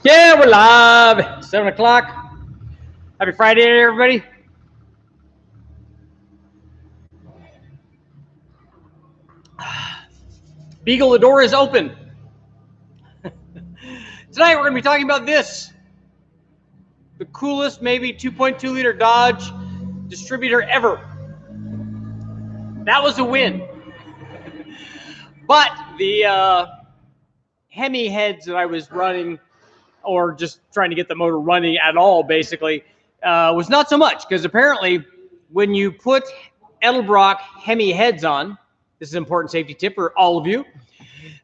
Yeah, we're live. 7 o'clock. Happy Friday, everybody. Beagle, the door is open. Tonight, we're going to be talking about this. The coolest, maybe 2.2 liter Dodge Distributor ever. That was a win. But the Hemi heads that I was running, or just trying to get the motor running at all, basically, was not so much. Because apparently, when you put Edelbrock Hemi heads on, this is an important safety tip for all of you,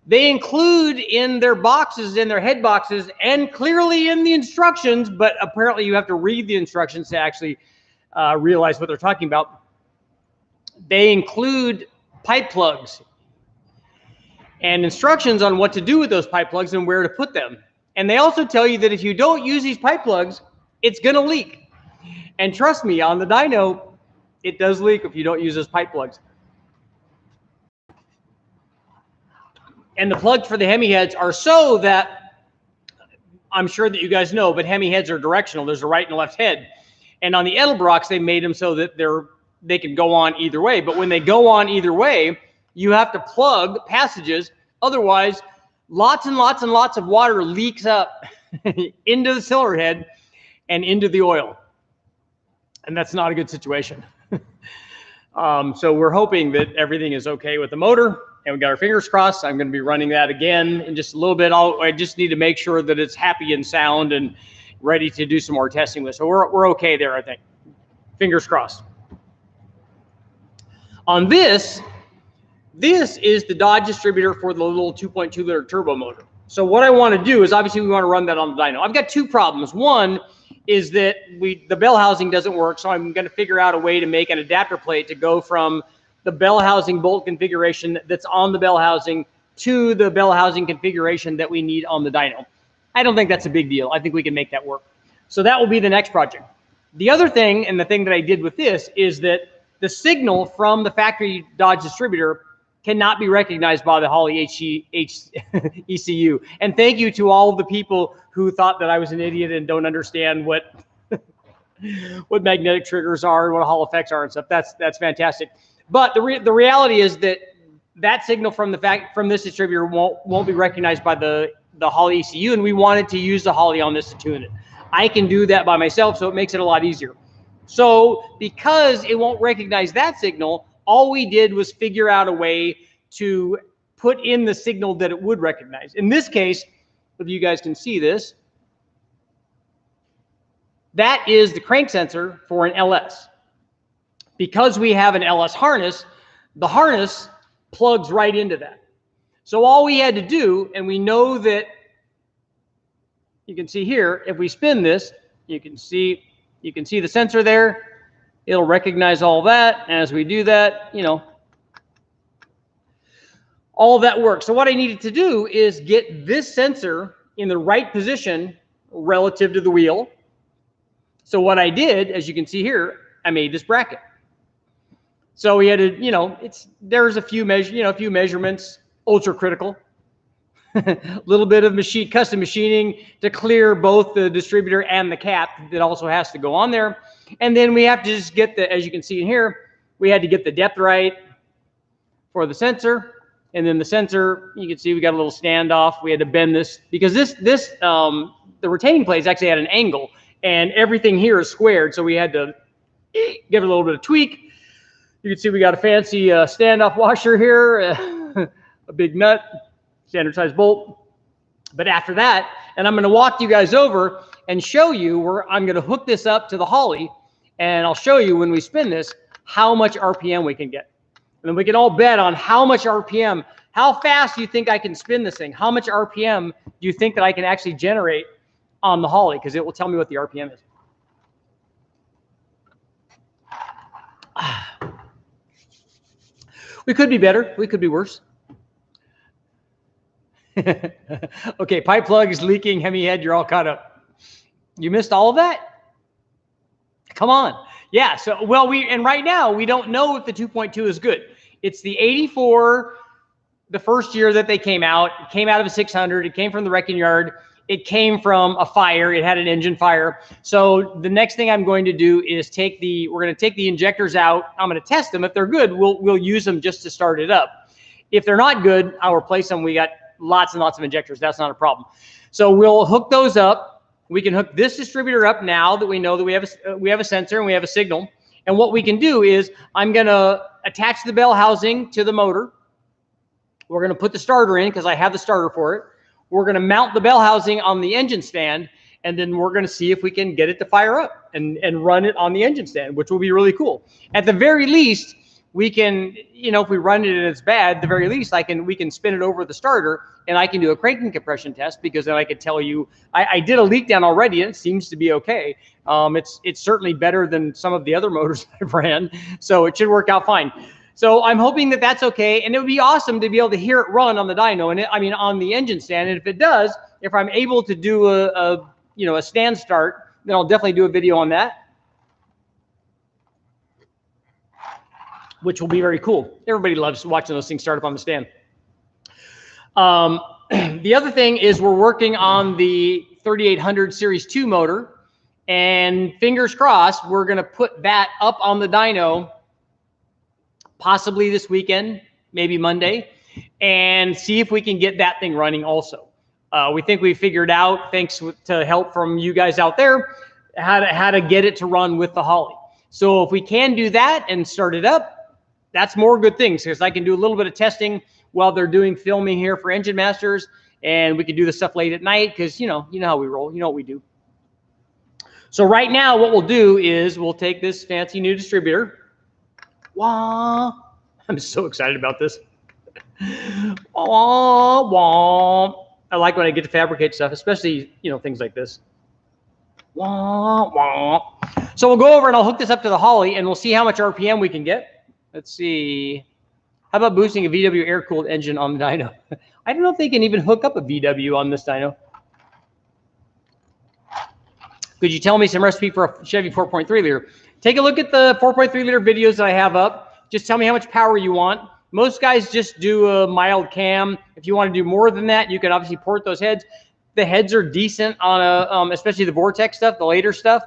they include in their boxes, in their head boxes, and clearly in the instructions, but apparently you have to read the instructions to actually realize what they're talking about. They include pipe plugs and instructions on what to do with those pipe plugs and where to put them. And they also tell you that if you don't use these pipe plugs, it's going to leak. And trust me, on the dyno, it does leak if you don't use those pipe plugs. And the plugs for the Hemi heads are so that, I'm sure that you guys know, but Hemi heads are directional. There's a right and a left head. And on the Edelbrocks, they made them so that they can go on either way. But when they go on either way, you have to plug passages. Otherwise, lots and lots and lots of water leaks up into the cylinder head and into the oil. And that's not a good situation. So we're hoping that everything is okay with the motor. And we got our fingers crossed. I'm going to be running that again in just a little bit. I just need to make sure that it's happy and sound and ready to do some more testing with. So we're okay there, I think. Fingers crossed. On this is the Dodge Distributor for the little 2.2 liter turbo motor. So what I want to do is, obviously we want to run that on the dyno. I've got two problems. One is that the bell housing doesn't work, so I'm going to figure out a way to make an adapter plate to go from the bell housing bolt configuration that's on the bell housing to the bell housing configuration that we need on the dyno. I don't think that's a big deal. I think we can make that work. So that will be the next project. The other thing, and the thing that I did with this, is that the signal from the factory Dodge Distributor cannot be recognized by the Holley ECU. And thank you to all of the people who thought that I was an idiot and don't understand what what magnetic triggers are and what Hall effects are and stuff. That's fantastic. But the reality is that signal from this distributor won't be recognized by the Holley ECU, and we wanted to use the Holley on this to tune it. I can do that by myself, so it makes it a lot easier. So because it won't recognize that signal, all we did was figure out a way to put in the signal that it would recognize. In this case, if you guys can see this, that is the crank sensor for an LS. Because we have an LS harness, the harness plugs right into that. So all we had to do, and we know that, you can see here, if we spin this, you can see the sensor there. It'll recognize all that. And as we do that, all of that works. So what I needed to do is get this sensor in the right position relative to the wheel. So what I did, as you can see here, I made this bracket. So we had to, there's a few measurements, ultra critical. A little bit of custom machining to clear both the distributor and the cap that also has to go on there. And then we have to just get as you can see in here, we had to get the depth right for the sensor. And then the sensor, you can see we got a little standoff. We had to bend this because the retaining plate is actually at an angle and everything here is squared. So we had to give it a little bit of tweak. You can see we got a fancy standoff washer here, a big nut, standard size bolt. But after that, and I'm going to walk you guys over and show you where I'm going to hook this up to the Holley, and I'll show you when we spin this how much RPM we can get. And then we can all bet on how much RPM, how fast do you think I can spin this thing? How much RPM do you think that I can actually generate on the Holley? Because it will tell me what the RPM is. We could be better. We could be worse. Okay, pipe plug is leaking. Hemi head, you're all caught up. You missed all of that? Come on. Yeah, so, and right now, we don't know if the 2.2 is good. It's the 84, the first year that they came out. It came out of a 600. It came from the wrecking yard. it came from a fire. It had an engine fire. So the next thing I'm going to do is we're going to take the injectors out. I'm going to test them. If they're good, we'll use them just to start it up. If they're not good, I'll replace them. We got lots and lots of injectors. That's not a problem. So we'll hook those up. We can hook this distributor up now that we know that we have a sensor and we have a signal. And what we can do is I'm going to attach the bell housing to the motor. We're going to put the starter in because I have the starter for it. We're going to mount the bell housing on the engine stand, and then we're going to see if we can get it to fire up and run it on the engine stand, which will be really cool. At the very least, we can, if we run it and it's bad, at the very least, we can spin it over the starter, and I can do a cranking compression test, because then I could tell you, I did a leak down already, and it seems to be okay. It's certainly better than some of the other motors I've ran, so it should work out fine. So I'm hoping that that's okay, and it would be awesome to be able to hear it run on the dyno, and on the engine stand. And if it does, if I'm able to do a stand start, then I'll definitely do a video on that, which will be very cool. Everybody loves watching those things start up on the stand. The other thing is we're working on the 3800 Series 2 motor, and fingers crossed, we're going to put that up on the dyno possibly this weekend, maybe Monday, and see if we can get that thing running also. We think we figured out, thanks to help from you guys out there, how to get it to run with the Holly. So if we can do that and start it up, that's more good things, because I can do a little bit of testing while they're doing filming here for Engine Masters, and we can do the stuff late at night, because you know how we roll, you know what we do. So right now what we'll do is we'll take this fancy new distributor. Wah. I'm so excited about this. Wah, wah. I like when I get to fabricate stuff, especially, things like this. Wah, wah. So we'll go over and I'll hook this up to the Holly, and we'll see how much RPM we can get. Let's see. How about boosting a VW air-cooled engine on the dyno? I don't know if they can even hook up a VW on this dyno. Could you tell me some recipe for a Chevy 4.3 liter? Take a look at the 4.3 liter videos that I have up. Just tell me how much power you want. Most guys just do a mild cam. If you want to do more than that, you can obviously port those heads. The heads are decent on especially the Vortex stuff, the later stuff.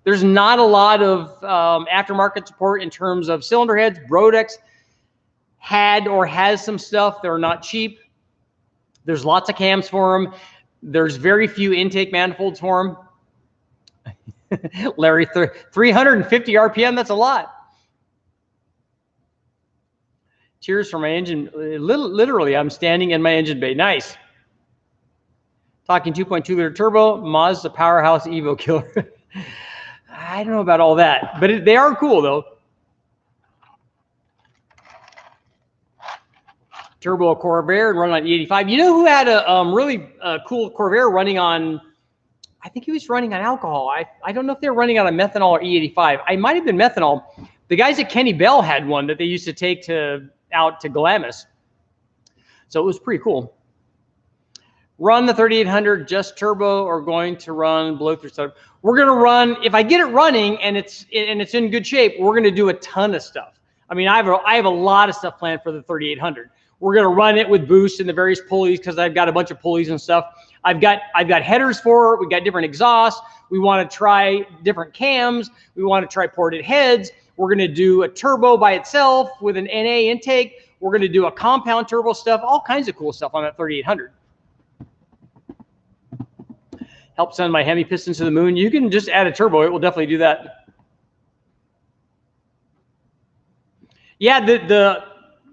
There's not a lot of aftermarket support in terms of cylinder heads. Brodex had or has some stuff. They're not cheap. There's lots of cams for them. There's very few intake manifolds for them. Larry, 350 RPM, that's a lot. Cheers for my engine. Literally, I'm standing in my engine bay. Nice. Talking 2.2 liter turbo, Mazda powerhouse Evo killer. I don't know about all that, but they are cool though. Turbo Corvair and run on E85. You know who had a really cool Corvair running on, I think he was running on alcohol. I don't know if they were running on a methanol or E85. I might have been methanol. The guys at Kenny Bell had one that they used to take out to Glamis. So it was pretty cool. Run the 3800 just turbo, or going to run blow through stuff. We're going to run, if I get it running and it's in good shape, we're going to do a ton of stuff. I mean, I have a lot of stuff planned for the 3800. We're going to run it with boost and the various pulleys, because I've got a bunch of pulleys and stuff. I've got headers for it. We've got different exhausts. We want to try different cams. We want to try ported heads. We're going to do a turbo by itself with an NA intake. We're going to do a compound turbo stuff, all kinds of cool stuff on that 3800. Help send my Hemi pistons to the moon. You can just add a turbo. It will definitely do that. Yeah,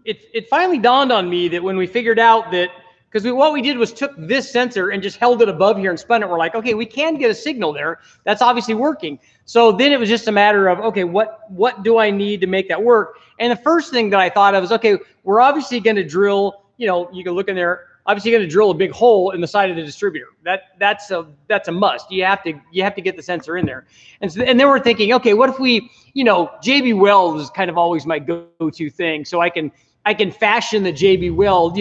it finally dawned on me that when we figured out that, because what we did was took this sensor and just held it above here and spun it. We're like, okay, we can get a signal there. That's obviously working. So then it was just a matter of, okay, what do I need to make that work? And the first thing that I thought of was, okay, we're obviously going to drill, you can look in there, obviously going to drill a big hole in the side of the distributor. That's a must. You have to get the sensor in there. And then we're thinking, okay, what if we, JB Weld is kind of always my go-to thing. So I can fashion the JB Weld,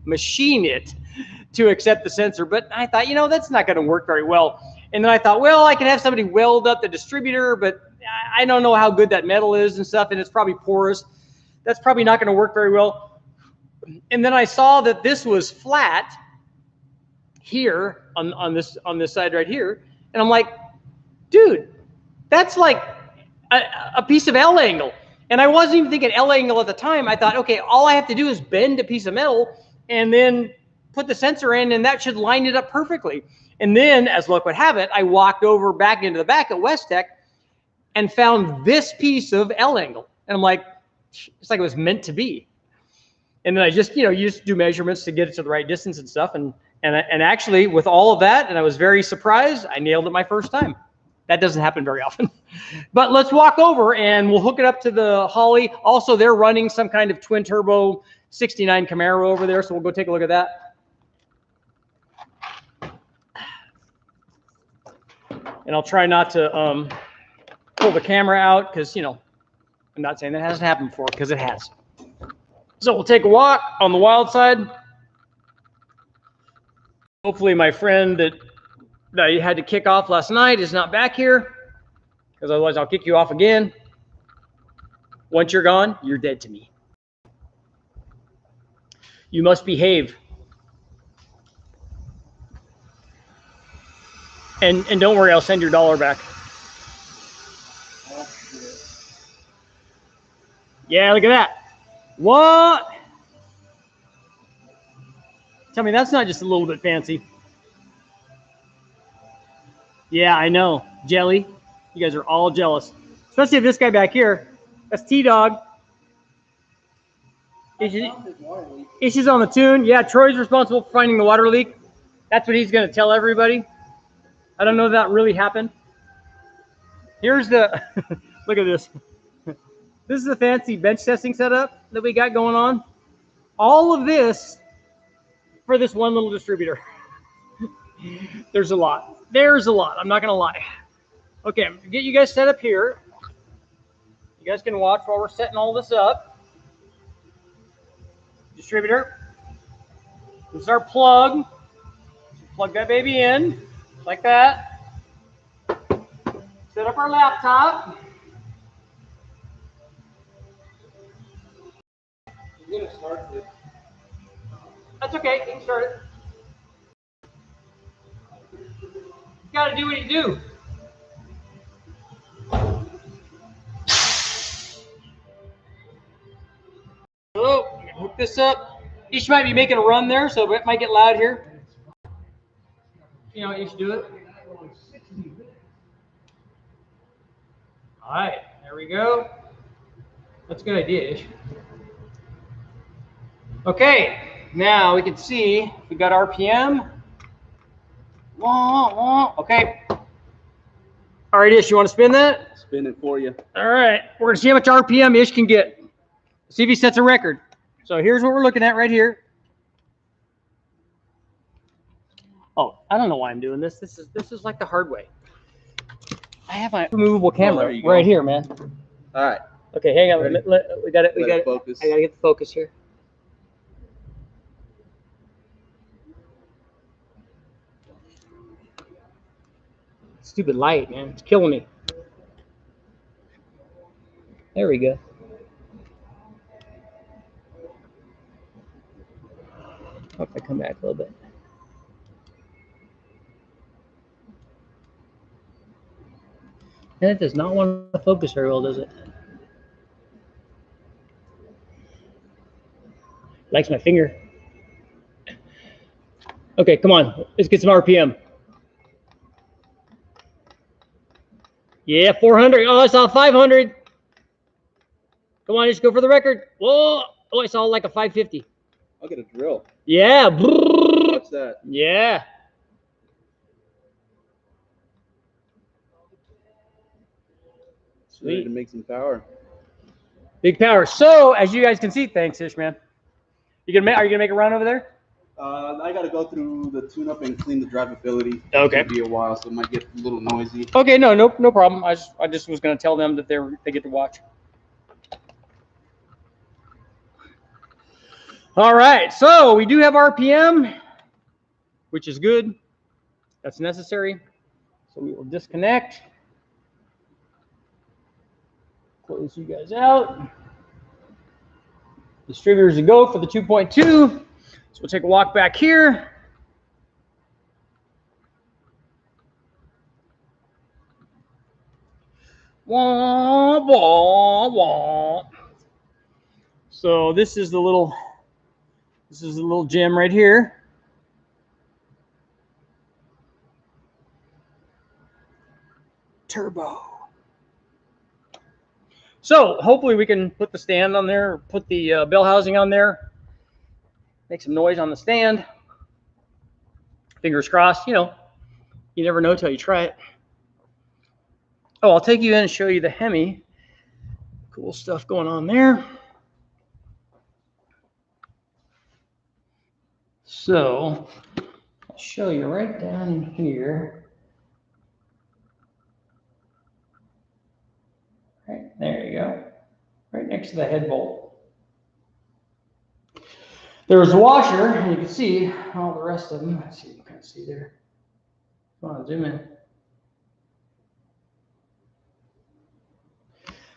machine it to accept the sensor. But I thought, that's not going to work very well. And then I thought, well, I can have somebody weld up the distributor, but I don't know how good that metal is and stuff, and it's probably porous. That's probably not going to work very well. And then I saw that this was flat, here on this side right here, and I'm like, dude, that's like a piece of L angle. And I wasn't even thinking L angle at the time. I thought, okay, all I have to do is bend a piece of metal and then put the sensor in, and that should line it up perfectly. And then, as luck would have it, I walked over back into the back at West Tech and found this piece of L angle. And I'm like, it's like it was meant to be. And then I just, you just do measurements to get it to the right distance and stuff. And actually, with all of that, and I was very surprised, I nailed it my first time. That doesn't happen very often. But let's walk over and we'll hook it up to the Holly. Also, they're running some kind of twin turbo 69 Camaro over there, so we'll go take a look at that. And I'll try not to pull the camera out because, I'm not saying that hasn't happened before, because it has. So we'll take a walk on the wild side. Hopefully my friend that I had to kick off last night is not back here, because otherwise I'll kick you off again. Once you're gone, you're dead to me. You must behave. And don't worry, I'll send your $1 back. Yeah, look at that. What? Tell me that's not just a little bit fancy. Yeah, I know. Jelly. You guys are all jealous. Especially if this guy back here. That's T-Dog. Issues on the tune. Yeah, Troy's responsible for finding the water leak. That's what he's going to tell everybody. I don't know if that really happened. Here's the... Look at this. This is the fancy bench testing setup that we got going on. All of this for this one little distributor. There's a lot. There's a lot. I'm not going to lie. Okay, I'm going to get you guys set up here. You guys can watch while we're setting all this up. Distributor. This is our plug. Plug that baby in, like that. Set up our laptop. I'm going to start it. That's okay. You can start it. You got to do what you do. Hello. I'm going to hook this up. Ish might be making a run there, so it might get loud here. You know, Ish, do it. All right. There we go. That's a good idea, Ish. Okay, now we can see we got RPM. Okay. All right, Ish, you want to spin that? Spin it for you. All right, we're going to see how much RPM Ish can get. See if he sets a record. So here's what we're looking at right here. Oh, I don't know why I'm doing this. This is like the hard way. I have my removable camera right here, man. All right. Okay, hang on. We got it. We got it. Focus. I got to get the focus here. Stupid light, man. It's killing me. There we go. Hope I come back a little bit. And it does not want to focus very well, does it? Likes my finger. Okay, come on. Let's get some RPM. Yeah, 400. Oh, I saw 500. Come on, just go for the record. Whoa. Oh, I saw like a 550. I'll get a drill. Yeah. What's that? Yeah. Sweet. Ready to make some power. Big power. So, as you guys can see, thanks, Ish, man. Are you gonna make a run over there? I got to go through the tune-up and clean the drivability. Okay. It'll be a while, so it might get a little noisy. Okay, no problem. I just was gonna tell them that they get to watch. All right, so we do have RPM, which is good. That's necessary. So we will disconnect. Close you guys out. Distributors to go for the 2.2. So we'll take a walk back here. Wah, wah, wah. So this is the little gem right here. Turbo. So hopefully we can put the stand on there, put the bell housing on there, make some noise on the stand. Fingers crossed, you know, you never know till you try it. Oh, I'll take you in and show you the Hemi. Cool stuff going on there. So I'll show you right down here. Right, there you go. Right next to the head bolt. There's a washer, and you can see all the rest of them. Let's see if you can see there. Come on, zoom in.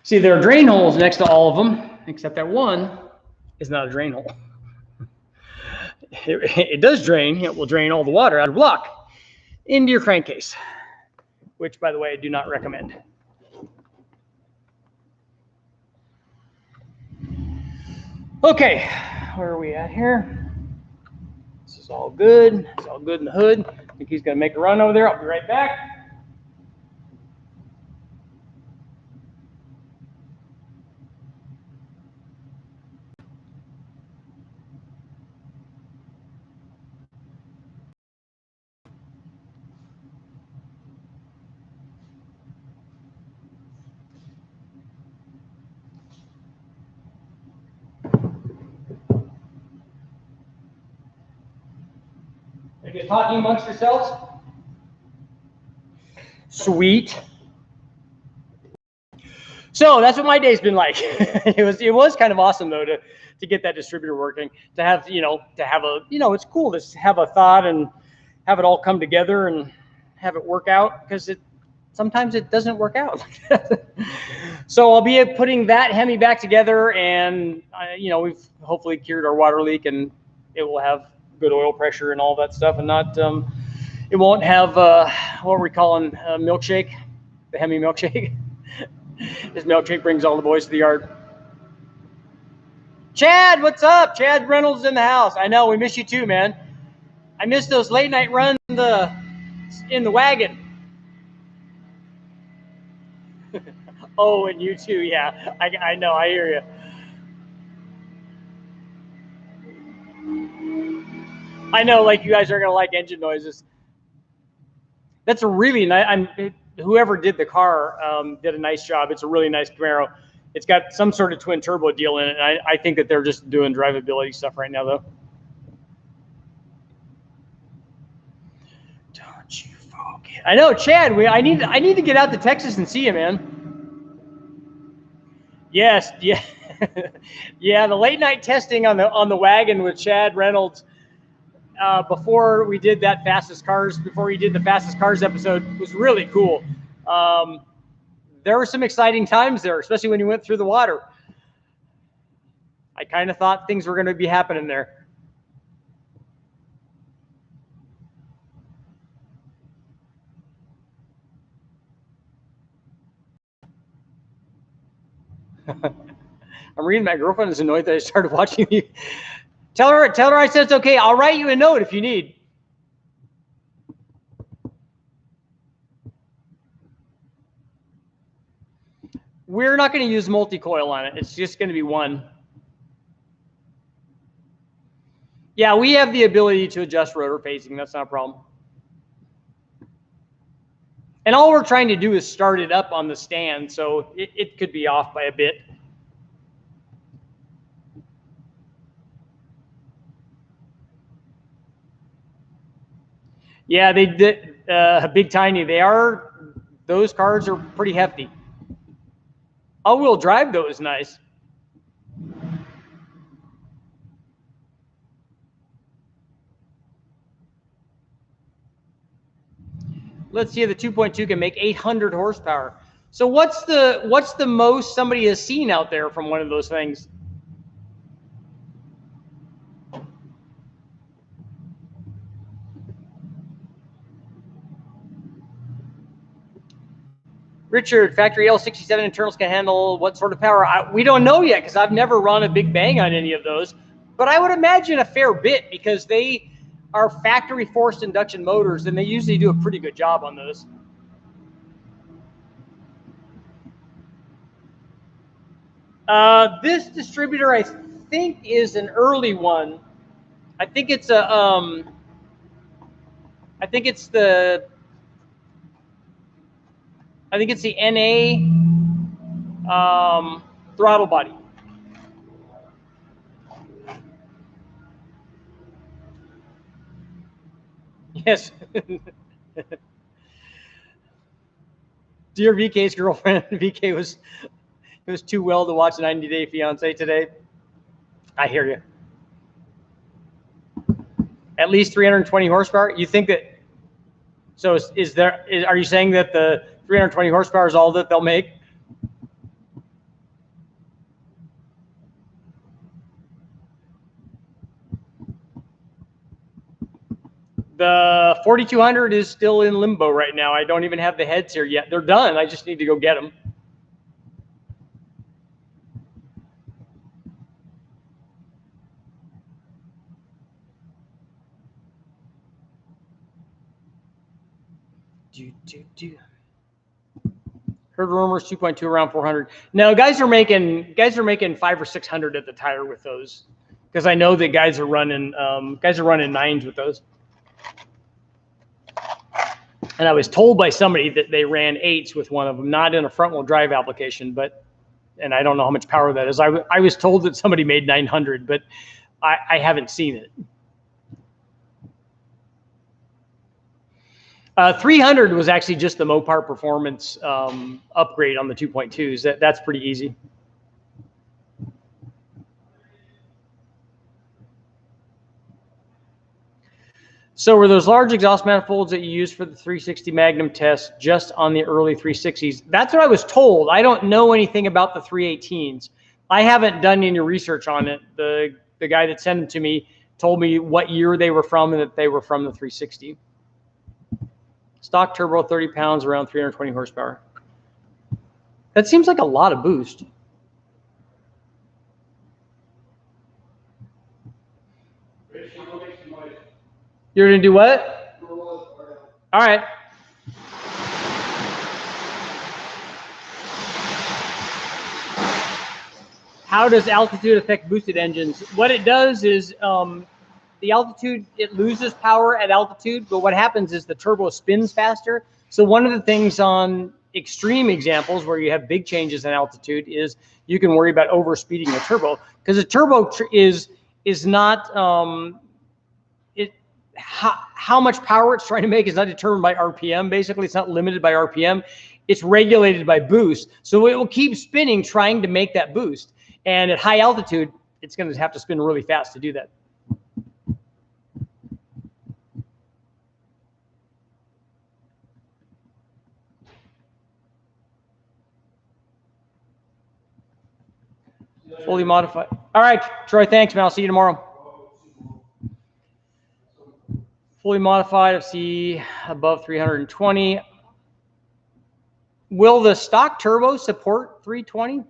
See, there are drain holes next to all of them, except that one is not a drain hole. It does drain. It will drain all the water out of block into your crankcase, which, by the way, I do not recommend. Okay, where are we at here? This is all good. It's all good in the hood. I think he's going to make a run over there. I'll be right back. Are you talking amongst yourselves? Sweet. So that's what my day's been like. It was kind of awesome though to get that distributor working, to have it's cool to have a thought and have it all come together and have it work out, because sometimes it doesn't work out. So I'll be putting that Hemi back together, and we've hopefully cured our water leak, and it will have good oil pressure and all that stuff, and not it won't have what we're calling a milkshake, the Hemi milkshake. This milkshake brings all the boys to the yard. Chad, what's up? Chad Reynolds in the house. I know, we miss you too, man. I miss those late night runs in the wagon. Oh, and you too, yeah. I know, I hear you. I know, like, you guys are gonna like engine noises. That's a really nice. Whoever did the car did a nice job. It's a really nice Camaro. It's got some sort of twin turbo deal in it. And I think that they're just doing drivability stuff right now, though. Don't you forget. I know, Chad. I need to get out to Texas and see you, man. Yes, yeah, yeah. The late night testing on the wagon with Chad Reynolds. Before we did the fastest cars episode, was really cool. There were some exciting times there, especially when you went through the water. I kind of thought things were going to be happening there. I'm reading, my girlfriend is annoyed that I started watching you. Tell her I said it's okay. I'll write you a note if you need. We're not going to use multi-coil on it. It's just going to be one. Yeah, we have the ability to adjust rotor pacing. That's not a problem. And all we're trying to do is start it up on the stand, so it could be off by a bit. Yeah, they did. Big Tiny. Those cars are pretty hefty. All-wheel drive, though, is nice. Let's see if the 2.2 can make 800 horsepower. So what's the most somebody has seen out there from one of those things? Richard, factory L67 internals can handle what sort of power? We don't know yet because I've never run a big bang on any of those. But I would imagine a fair bit because they are factory forced induction motors and they usually do a pretty good job on those. This distributor, I think, is an early one. I think it's a, I think it's the NA throttle body. Yes. Dear VK's girlfriend, VK was too well to watch 90 Day Fiance today. I hear you. At least 320 horsepower. You think that? So are you saying that the 320 horsepower is all that they'll make? The 4200 is still in limbo right now. I don't even have the heads here yet. They're done. I just need to go get them. Heard rumors 2.2 around 400. No, guys are making 500 or 600 at the tire with those, because I know that guys are running nines with those. And I was told by somebody that they ran eights with one of them, not in a front wheel drive application, and I don't know how much power that is. I was told that somebody made 900, but I haven't seen it. 300 was actually just the Mopar performance upgrade on the 2.2s. That's pretty easy. So were those large exhaust manifolds that you used for the 360 Magnum test just on the early 360s? That's what I was told. I don't know anything about the 318s. I haven't done any research on it. The guy that sent them to me told me what year they were from and that they were from the 360. Stock turbo, 30 pounds, around 320 horsepower. That seems like a lot of boost. You're going to do what? All right. How does altitude affect boosted engines? What it does is the altitude, it loses power at altitude, but what happens is the turbo spins faster. So one of the things on extreme examples where you have big changes in altitude is you can worry about overspeeding the turbo, because the turbo is not how much power it's trying to make is not determined by RPM. Basically, it's not limited by RPM. It's regulated by boost. So it will keep spinning, trying to make that boost. And at high altitude, it's going to have to spin really fast to do that. Fully modified. All right, Troy, thanks, man. I'll see you tomorrow. Fully modified, FC above 320. Will the stock turbo support 320?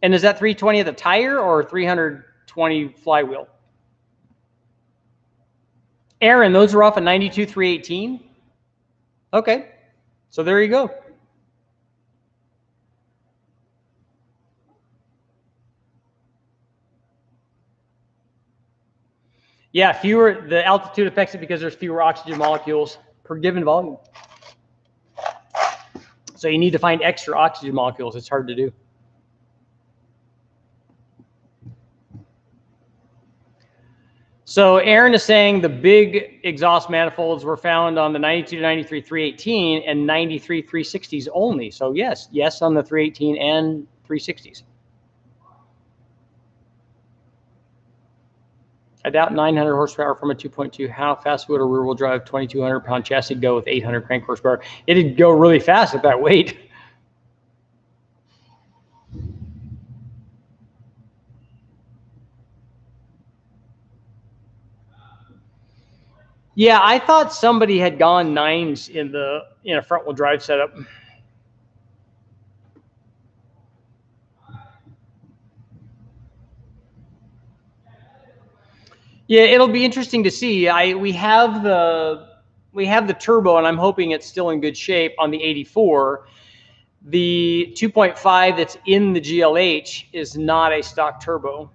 And is that 320 at the tire or 320 flywheel? Aaron, those are off a 92 318? Okay, so there you go. Yeah, the altitude affects it because there's fewer oxygen molecules per given volume. So you need to find extra oxygen molecules. It's hard to do. So Aaron is saying the big exhaust manifolds were found on the 92 to 93 318 and 93 360s only. So yes on the 318 and 360s. I doubt 900 horsepower from a 2.2. How fast would a rear-wheel drive 2,200-pound chassis go with 800 crank horsepower? It'd go really fast at that weight. Yeah, I thought somebody had gone nines in a front-wheel drive setup. Yeah, it'll be interesting to see. We have the turbo, and I'm hoping it's still in good shape on the 84. The 2.5 that's in the GLH is not a stock turbo.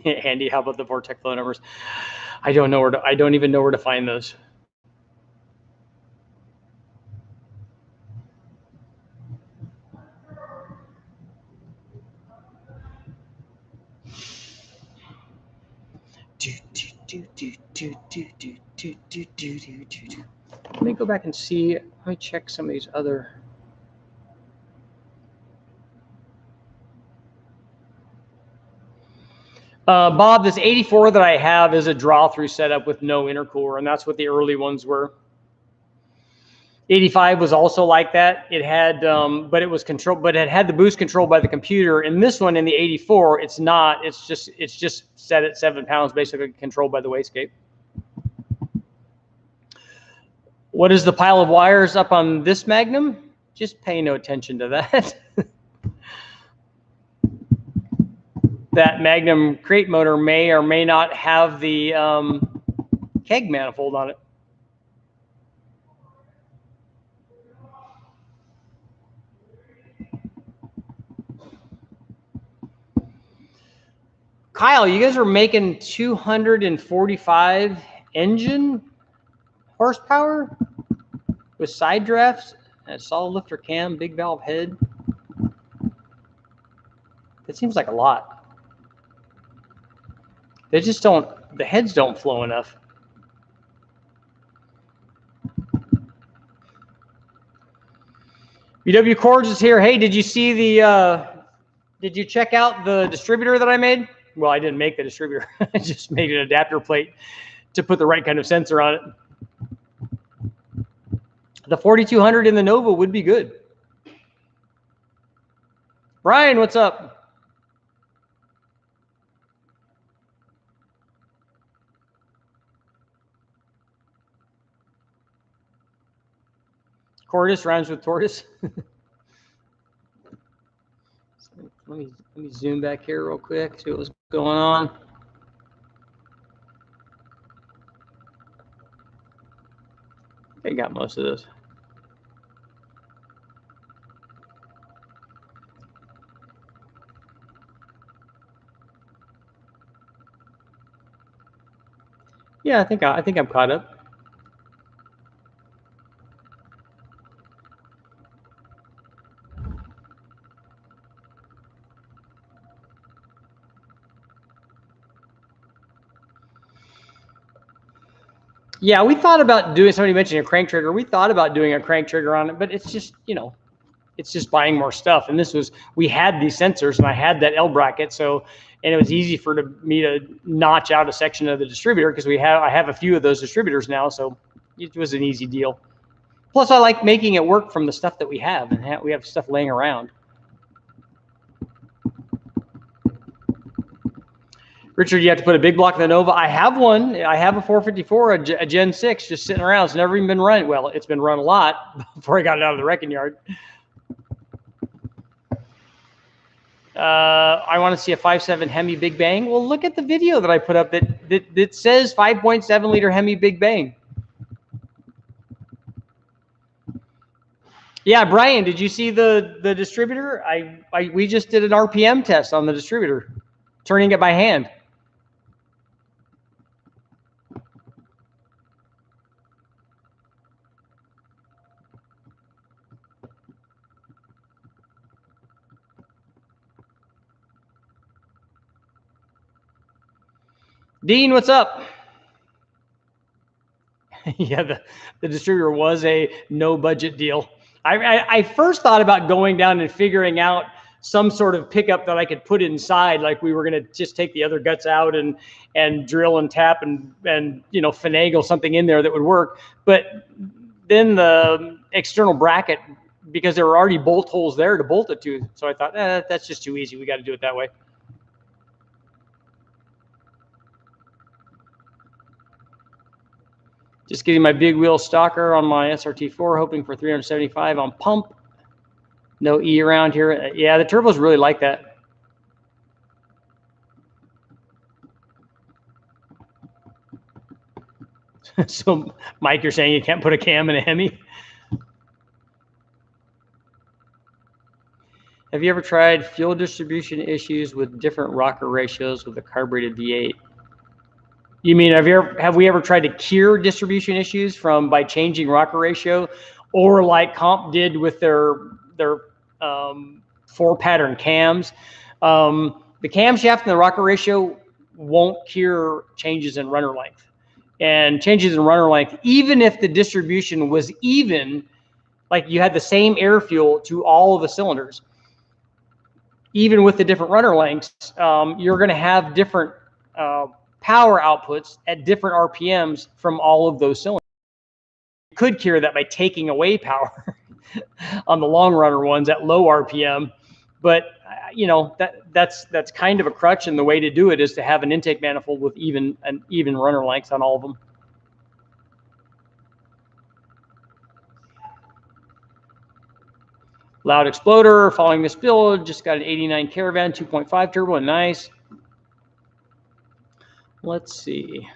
Andy, how about the vortex flow numbers? I don't even know where to find those. Let me go back and see. Let me check some of these other. Bob, this 84 that I have is a draw-through setup with no intercooler, and that's what the early ones were. 85 was also like that. It had, but it was controlled, but it had the boost controlled by the computer. And this one in the 84, it's not. It's just set at 7 pounds, basically controlled by the wastegate. What is the pile of wires up on this Magnum? Just pay no attention to that. That Magnum crate motor may or may not have the keg manifold on it. Kyle, you guys are making 245 engine horsepower with side drafts and a solid lifter cam, big valve head. That seems like a lot. They just don't, the heads don't flow enough. BW Cords is here. Hey, did you see did you check out the distributor that I made? Well, I didn't make the distributor. I just made an adapter plate to put the right kind of sensor on it. The 4200 in the Nova would be good. Brian, what's up? Cordis rhymes with tortoise. Let me zoom back here real quick, see what's going on. I got most of those. Yeah, I think I'm caught up. Yeah, we thought about doing, somebody mentioned a crank trigger. We thought about doing a crank trigger on it, but it's just, you know, it's just buying more stuff. And this was, we had these sensors and I had that L bracket. So, and it was easy for me to notch out a section of the distributor because I have a few of those distributors now. So it was an easy deal. Plus I like making it work from the stuff that we have, and we have stuff laying around. Richard, you have to put a big block in the Nova. I have one. I have a 454, a Gen 6, just sitting around. It's never even been run. Well, it's been run a lot before I got it out of the wrecking yard. I want to see a 5.7 Hemi Big Bang. Well, look at the video that I put up that says 5.7 liter Hemi Big Bang. Yeah, Brian, did you see the distributor? We just did an RPM test on the distributor, turning it by hand. Dean, what's up? Yeah, the distributor was a no budget deal. I first thought about going down and figuring out some sort of pickup that I could put inside, like we were going to just take the other guts out and drill and tap and you know, finagle something in there that would work. But then the external bracket, because there were already bolt holes there to bolt it to, so I thought, that's just too easy. We got to do it that way. Just getting my big wheel stalker on my SRT4, hoping for 375 on pump. No E around here. Yeah, the turbos really like that. So, Mike, you're saying you can't put a cam in a Hemi? Have you ever tried fuel distribution issues with different rocker ratios with a carbureted V8? You mean have we ever tried to cure distribution issues by changing rocker ratio, or like Comp did with their 4-pattern cams? The camshaft and the rocker ratio won't cure changes in runner length. And changes in runner length, even if the distribution was even, like you had the same air fuel to all of the cylinders, even with the different runner lengths, you're going to have different power outputs at different RPMs from all of those cylinders. You could cure that by taking away power on the long runner ones at low RPM, but you know, that's kind of a crutch, and the way to do it is to have an intake manifold with even runner lengths on all of them. Loud exploder, following this build, just got an 89 Caravan 2.5 turbo, nice. Let's see.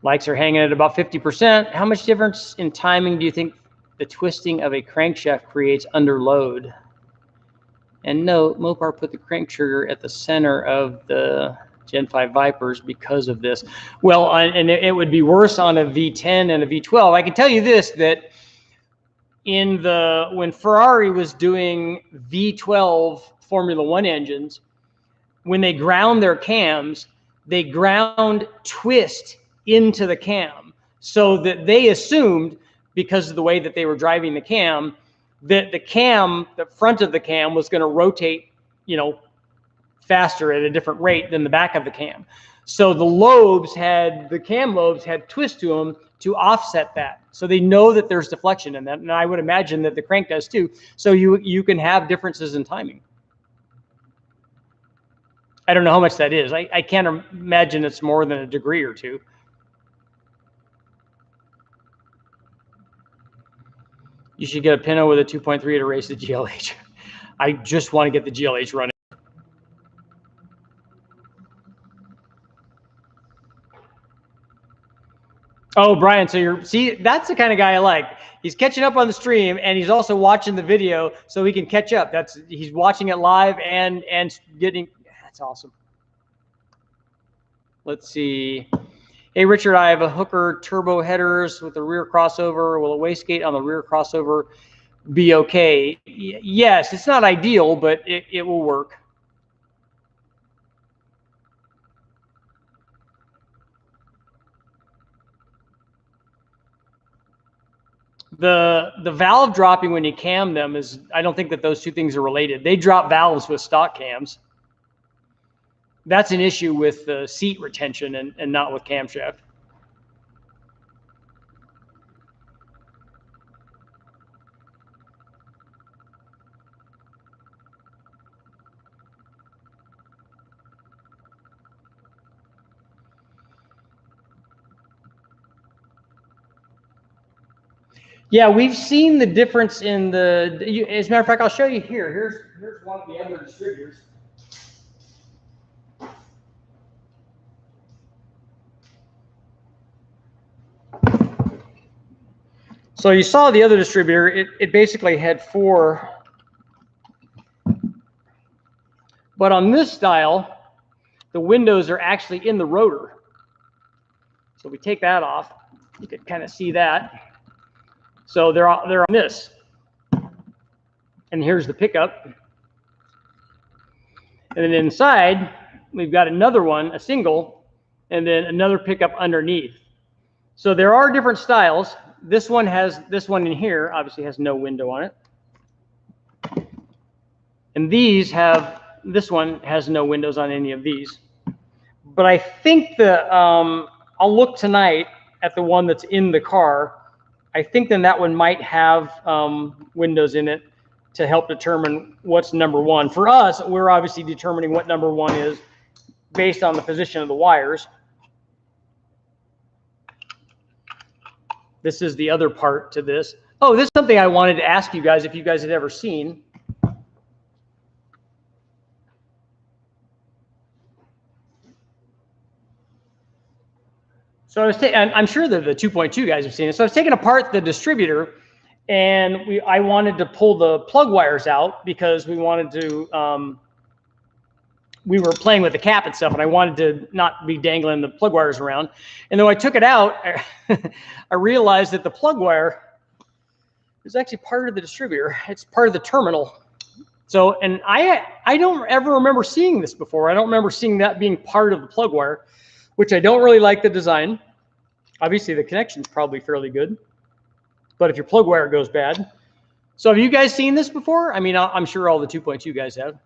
Likes are hanging at about 50%. How much difference in timing do you think the twisting of a crankshaft creates under load? And note, Mopar put the crank trigger at the center of the Gen 5 Vipers because of this. Well, and it would be worse on a V10 and a V12. I can tell you this, that when Ferrari was doing V12 Formula One engines, when they ground their cams, they ground twist into the cam, so that they assumed, because of the way that they were driving the cam, that the front of the cam was going to rotate, you know, faster at a different rate than the back of the cam. So the cam lobes had twist to them to offset that. So they know that there's deflection in that, and I would imagine that the crank does too. So you can have differences in timing. I don't know how much that is. I can't imagine it's more than a degree or two. You should get a Pinto with a 2.3 to race the GLH. I just want to get the GLH running. Oh, Brian, so that's the kind of guy I like. He's catching up on the stream, and he's also watching the video so he can catch up. He's watching it live and getting, that's awesome. Let's see. Hey, Richard, I have a Hooker turbo headers with a rear crossover. Will a wastegate on the rear crossover be okay? Yes, it's not ideal, but it will work. The valve dropping when you cam them is, I don't think that those two things are related. They drop valves with stock cams. That's an issue with the seat retention and not with camshaft. Yeah, we've seen the difference in as a matter of fact, I'll show you here. Here's one of the other distributors. So you saw the other distributor, it basically had 4. But on this style, the windows are actually in the rotor. So we take that off, you can kind of see that. So they're on this. And here's the pickup. And then inside, we've got another one, a single, and then another pickup underneath. So there are different styles. This one in here obviously has no window on it. And this one has no windows on any of these. But I think I'll look tonight at the one that's in the car. I think then that one might have windows in it to help determine what's number 1. For us, we're obviously determining what number 1 is based on the position of the wires. This is the other part to this. Oh, this is something I wanted to ask you guys if you guys had ever seen. So I was I'm sure that the 2.2 guys have seen it. So I was taking apart the distributor, and I wanted to pull the plug wires out because we wanted to, we were playing with the cap and stuff, and I wanted to not be dangling the plug wires around. And though I took it out, I realized that the plug wire is actually part of the distributor. It's part of the terminal. So, and I don't ever remember seeing this before. I don't remember seeing that being part of the plug wire, which I don't really like the design. Obviously, the connection's probably fairly good, but if your plug wire goes bad. So have you guys seen this before? I mean, I'm sure all the 2.2 guys have.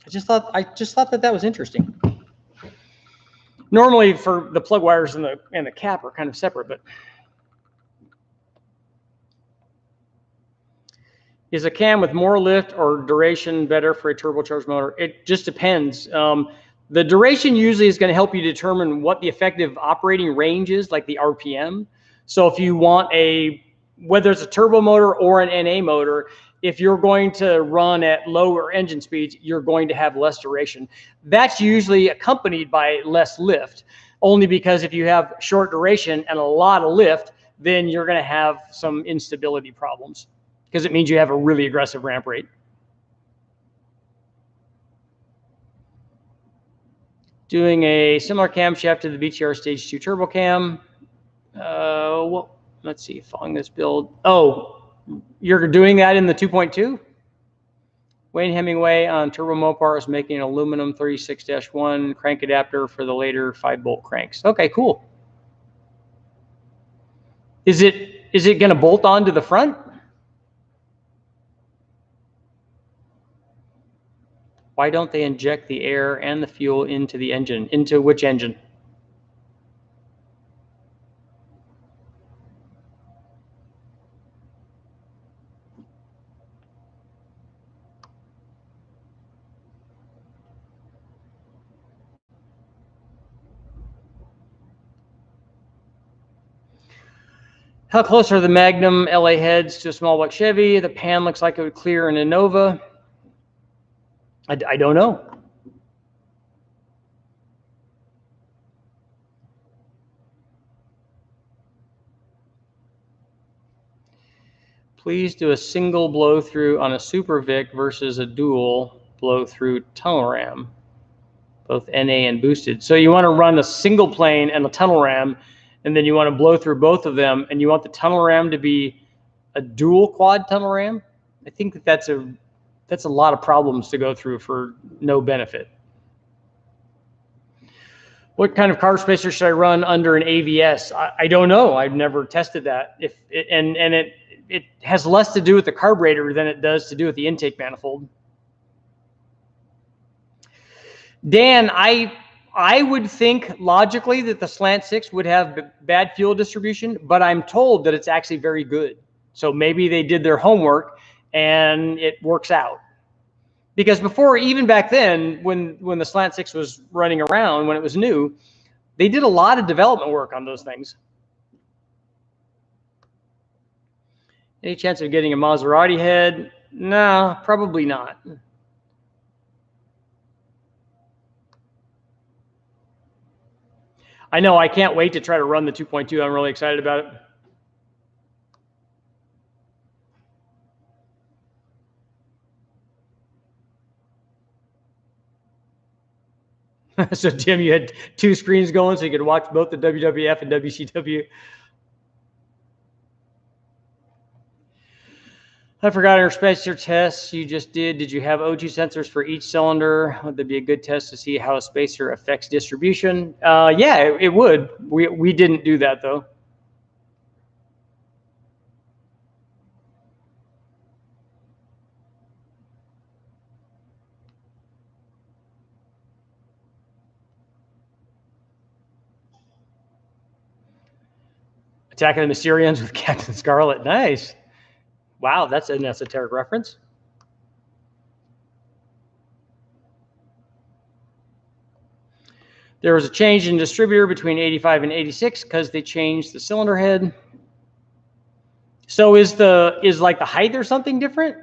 I just thought that was interesting. Normally, for the plug wires and the cap are kind of separate, but is a cam with more lift or duration better for a turbocharged motor? It just depends. The duration usually is going to help you determine what the effective operating range is, like the RPM. So if you want whether it's a turbo motor or an NA motor, if you're going to run at lower engine speeds, you're going to have less duration. That's usually accompanied by less lift, only because if you have short duration and a lot of lift, then you're going to have some instability problems because it means you have a really aggressive ramp rate. Doing a similar camshaft to the BTR Stage 2 turbo cam. Well, let's see, following this build. Oh, you're doing that in the 2.2? Wayne Hemingway on Turbo Mopar is making an aluminum 36-1 crank adapter for the later 5-bolt cranks. Okay, cool. Is it going to bolt onto the front? Why don't they inject the air and the fuel into the engine? Into which engine? How close are the Magnum LA heads to a small block Chevy? The pan looks like it would clear in a Nova. I don't know. Please do a single blow through on a Super Vic versus a dual blow through tunnel ram, both NA and boosted. So you want to run a single plane and a tunnel ram, and then you want to blow through both of them, and you want the tunnel ram to be a dual quad tunnel ram. I think that's a lot of problems to go through for no benefit. What kind of carb spacer should I run under an AVS? I don't know. I've never tested that. It has less to do with the carburetor than it does to do with the intake manifold. Dan, I would think logically that the Slant 6 would have bad fuel distribution, but I'm told that it's actually very good. So maybe they did their homework and it works out. Because before, even back then, when the Slant 6 was running around, when it was new, they did a lot of development work on those things. Any chance of getting a Maserati head? No, probably not. I know, I can't wait to try to run the 2.2. I'm really excited about it. So, Tim, you had 2 screens going so you could watch both the WWF and WCW. I forgot our spacer tests you just did. Did you have O2 sensors for each cylinder? Would that be a good test to see how a spacer affects distribution? Yeah, it would. We didn't do that, though. Attacking the Mysterians with Captain Scarlet. Nice. Wow, that's an esoteric reference. There was a change in distributor between 85 and 86 because they changed the cylinder head. So is like the height or something different?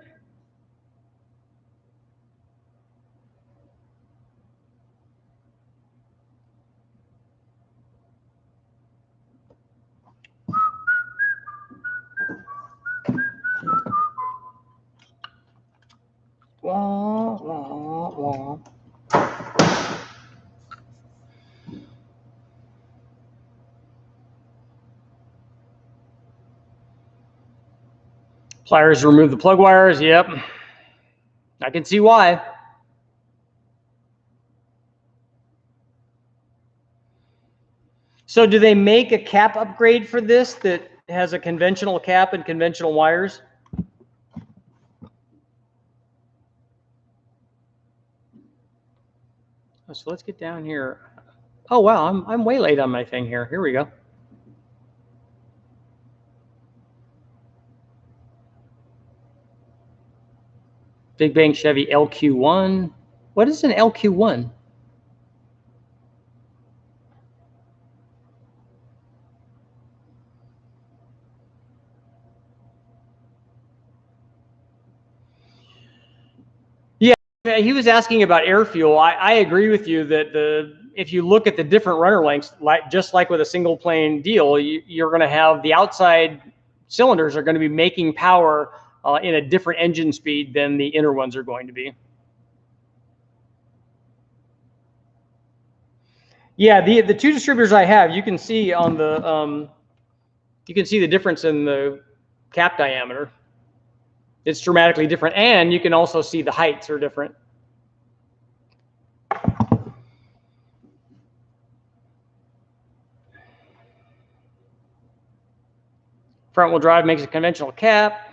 wah, wah, wah. Pliers to remove the plug wires. Yep. I can see why. So do they make a cap upgrade for this that has a conventional cap and conventional wires? So let's get down here. Oh, wow, I'm way late on my thing here. Here we go. Big Bang Chevy LQ1. What is an LQ1? Yeah, he was asking about air fuel. I agree with you that if you look at the different runner lengths, just like with a single plane deal, you're going to have the outside cylinders are going to be making power in a different engine speed than the inner ones are going to be. Yeah, the two distributors I have, you can see on the difference in the cap diameter. It's dramatically different, and you can also see the heights are different. Front wheel drive makes a conventional cap.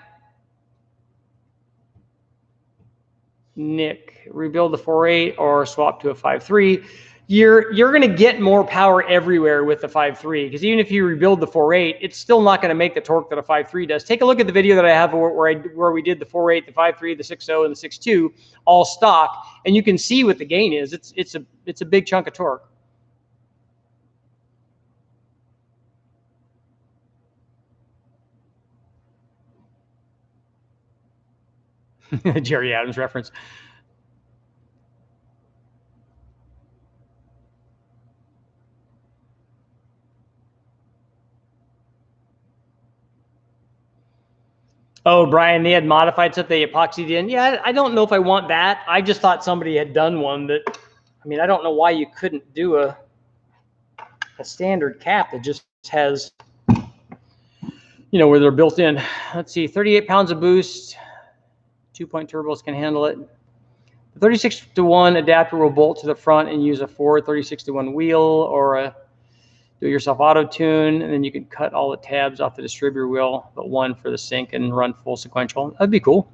Nick, rebuild the 4.8 or swap to a 5.3. You're going to get more power everywhere with the 5.3 because even if you rebuild the 4.8, it's still not going to make the torque that a 5.3 does. Take a look at the video that I have where we did the 4.8, the 5.3, the 6.0, and the 6.2 all stock, and you can see what the gain is. It's a big chunk of torque. Jerry Adams reference. Oh, Brian, they had modified stuff they epoxied in. Yeah, I don't know if I want that. I just thought somebody had done one that, I mean, I don't know why you couldn't do a standard cap that just has, where they're built in. Let's see, 38 pounds of boost, 2-point turbos can handle it. The 36-to-1 adapter will bolt to the front and use a Ford 36-to-1 wheel or a do-it-yourself auto tune, and then you can cut all the tabs off the distributor wheel, but one for the sync and run full sequential. That'd be cool.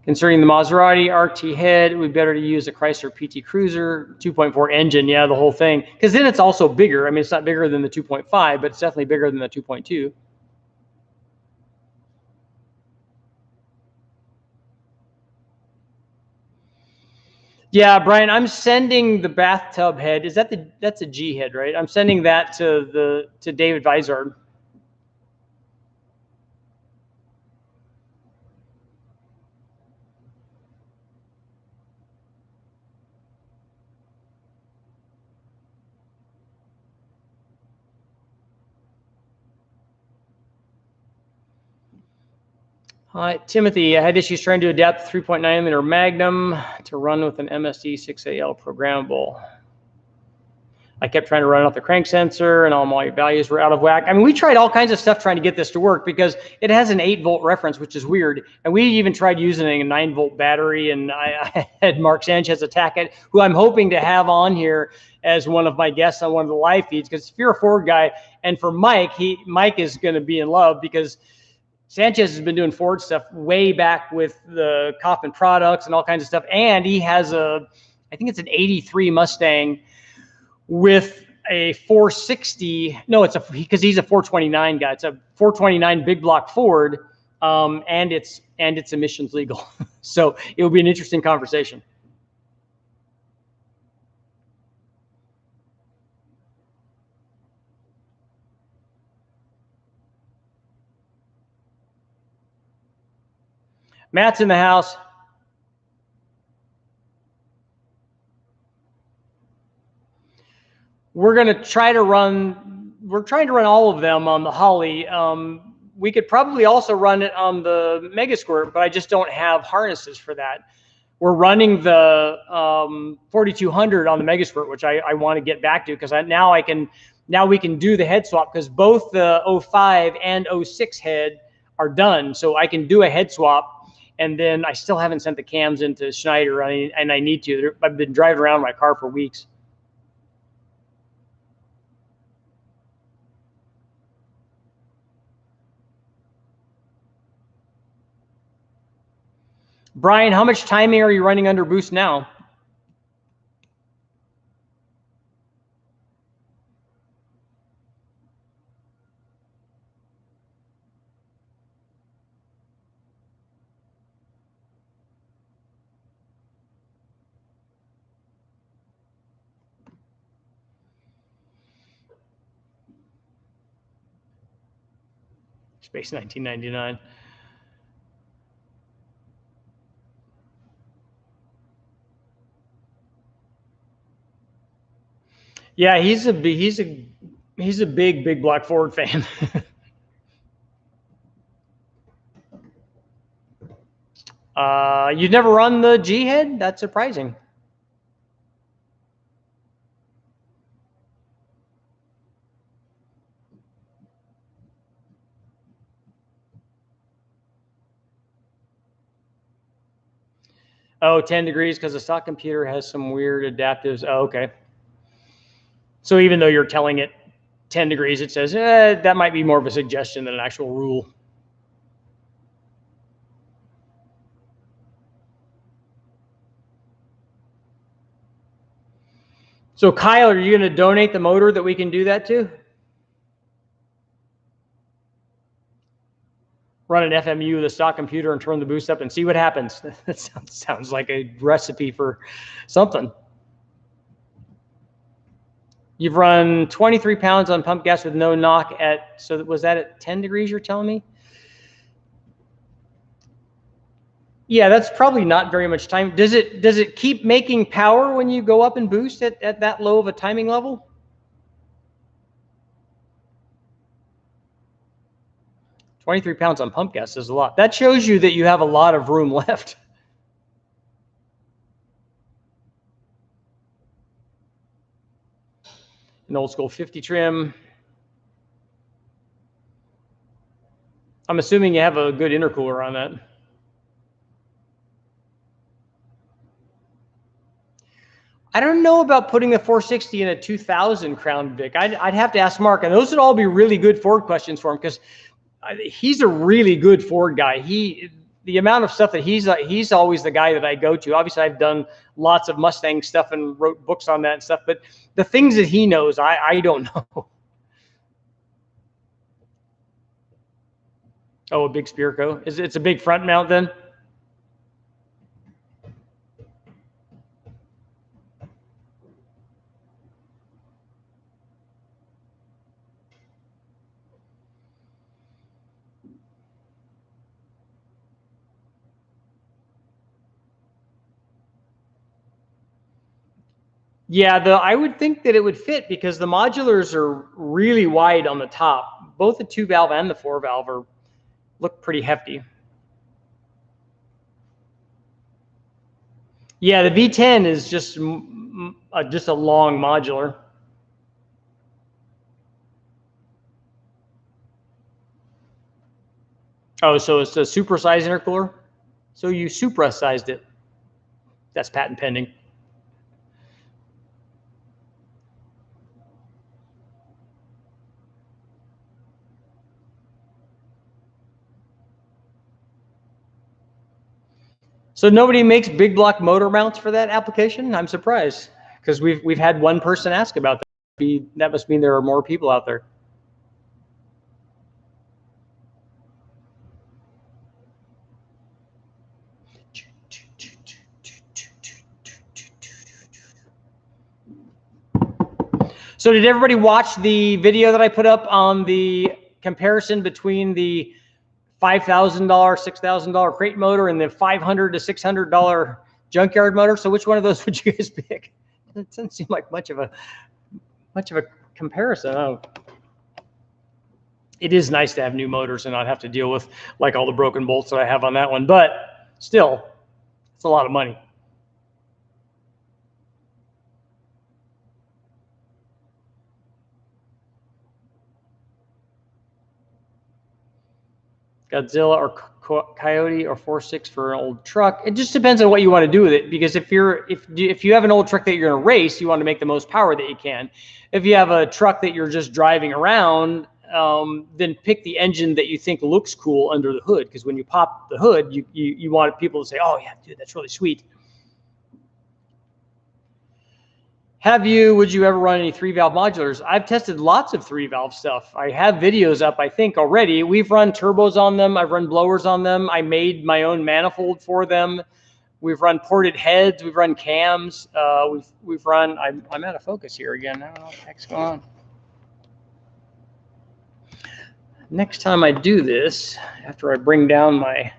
Concerning the Maserati RT head, it would be better to use a Chrysler PT Cruiser 2.4 engine. Yeah, the whole thing, because then it's also bigger. I mean, it's not bigger than the 2.5, but it's definitely bigger than the 2.2. Yeah, Brian, I'm sending the bathtub head. That's a G head, right? I'm sending that to David Vizard. Hi, Timothy. I had issues trying to adapt the 3.9 liter Magnum to run with an MSD 6AL programmable. I kept trying to run off the crank sensor and all my values were out of whack. I mean, we tried all kinds of stuff trying to get this to work because it has an 8-volt reference, which is weird. And we even tried using a 9-volt battery, and I had Mark Sanchez attack it, who I'm hoping to have on here as one of my guests on one of the live feeds, because if you're a Ford guy, and for Mike is going to be in love because Sanchez has been doing Ford stuff way back with the Kaufman products and all kinds of stuff. And he has I think it's an 83 Mustang with a 460. No, because he's a 429 guy. It's a 429 big block Ford, and it's emissions legal. So it will be an interesting conversation. Matt's in the house. We're trying to run all of them on the Holly. we could probably also run it on the Mega Squirt, but I just don't have harnesses for that. We're running the 4200 on the Mega Squirt, which I want to get back to, because now we can do the head swap, because both the 05 and 06 head are done. So I can do a head swap, and then I still haven't sent the cams into Schneider, and I need to. I've been driving around my car for weeks. Brian, how much timing are you running under boost now? Space 1999. Yeah, he's a big Black Ford fan. You've never run the G head? That's surprising. Oh, 10 degrees because the stock computer has some weird adaptives. Oh, okay. So even though you're telling it 10 degrees, it says that might be more of a suggestion than an actual rule. So Kyle, are you going to donate the motor that we can do that to? Run an FMU with a stock computer and turn the boost up and see what happens. That sounds like a recipe for something. You've run 23 pounds on pump gas with no knock at, so was that at 10 degrees you're telling me? Yeah, that's probably not very much time. Does it keep making power when you go up and boost at that low of a timing level? $23 on pump gas is a lot. That shows you that you have a lot of room left. An old school 50 trim. I'm assuming you have a good intercooler on that. I don't know about putting a 460 in a 2000 Crown Vic. I'd have to ask Mark, and those would all be really good Ford questions for him, because he's a really good Ford guy. The amount of stuff that he's always the guy that I go to. Obviously, I've done lots of Mustang stuff and wrote books on that and stuff, but the things that he knows, I don't know. Oh, a big Spirko. It's a big front mount then? Yeah, I would think that it would fit, because the modulars are really wide on the top. Both the 2-valve and the 4-valve look pretty hefty. Yeah, the V10 is just a long modular. Oh, so it's a supersized intercooler? So you supra-sized it. That's patent pending. So nobody makes big block motor mounts for that application? I'm surprised, because we've had one person ask about that. That must mean there are more people out there. So did everybody watch the video that I put up on the comparison between the $5,000, $6,000 crate motor and the $500 to $600 junkyard motor? So which one of those would you guys pick? It doesn't seem like much of a comparison. Oh. it is nice to have new motors and not have to deal with like all the broken bolts that I have on that one, but still, it's a lot of money. Godzilla or Coyote or 4.6 for an old truck. It just depends on what you want to do with it, because if you have an old truck that you're going to race, you want to make the most power that you can. If you have a truck that you're just driving around, then pick the engine that you think looks cool under the hood, because when you pop the hood, you want people to say, oh yeah, dude, that's really sweet. Would you ever run any 3-valve modulars? I've tested lots of 3-valve stuff. I have videos up, I think, already. We've run turbos on them. I've run blowers on them. I made my own manifold for them. We've run ported heads. We've run cams. We've run, I'm out of focus here again. I don't know what the heck's going on. Next time I do this, after I bring down I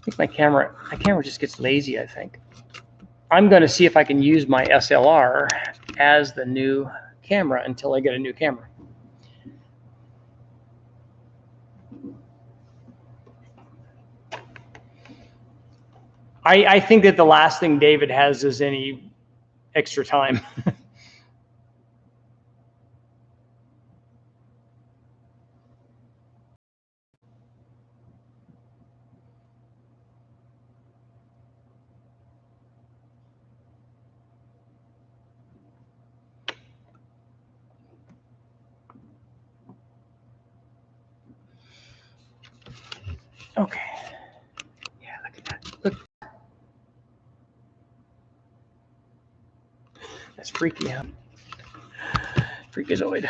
think my camera just gets lazy, I think. I'm going to see if I can use my SLR as the new camera until I get a new camera. I think that the last thing David has is any extra time. Okay. Yeah, look at that. Look. That's freaky, huh? Freakazoid.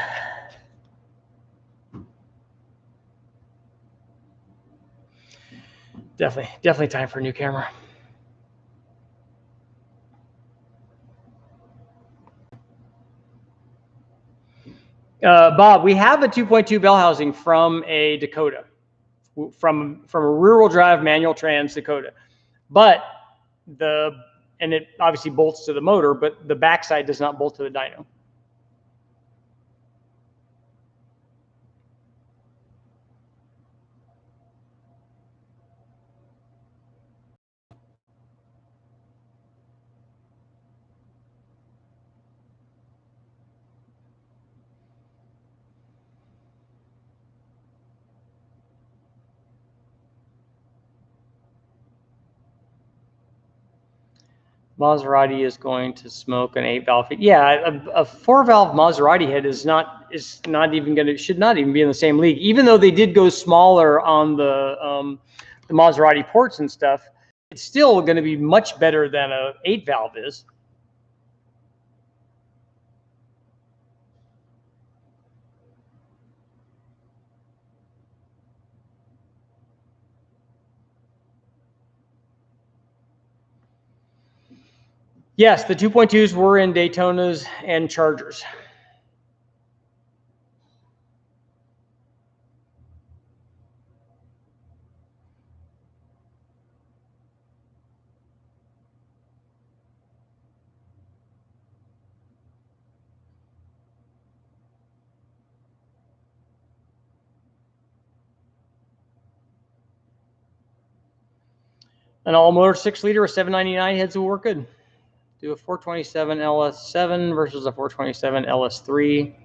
Definitely time for a new camera. Bob, we have a 2.2 bell housing from a Dakota, from a rear-wheel drive manual trans Dakota, but and it obviously bolts to the motor, but the backside does not bolt to the dyno. Maserati is going to smoke an 8-valve. Yeah, a 4-valve Maserati head should not even be in the same league. Even though they did go smaller on the Maserati ports and stuff, it's still going to be much better than a 8-valve is. Yes, the 2.2s were in Daytonas and Chargers. An all-motor 6-liter or 799 heads will work good. Do a 427 LS7 versus a 427 LS3.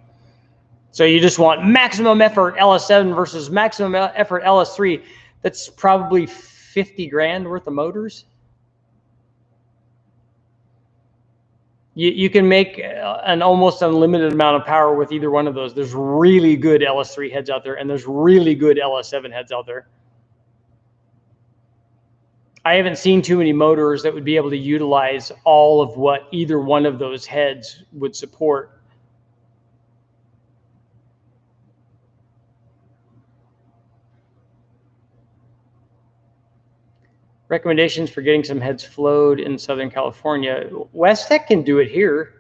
So you just want maximum effort LS7 versus maximum effort LS3. That's probably 50 grand worth of motors. You can make an almost unlimited amount of power with either one of those. There's really good LS3 heads out there, and there's really good LS7 heads out there. I haven't seen too many motors that would be able to utilize all of what either one of those heads would support. Recommendations for getting some heads flowed in Southern California. Westech can do it here.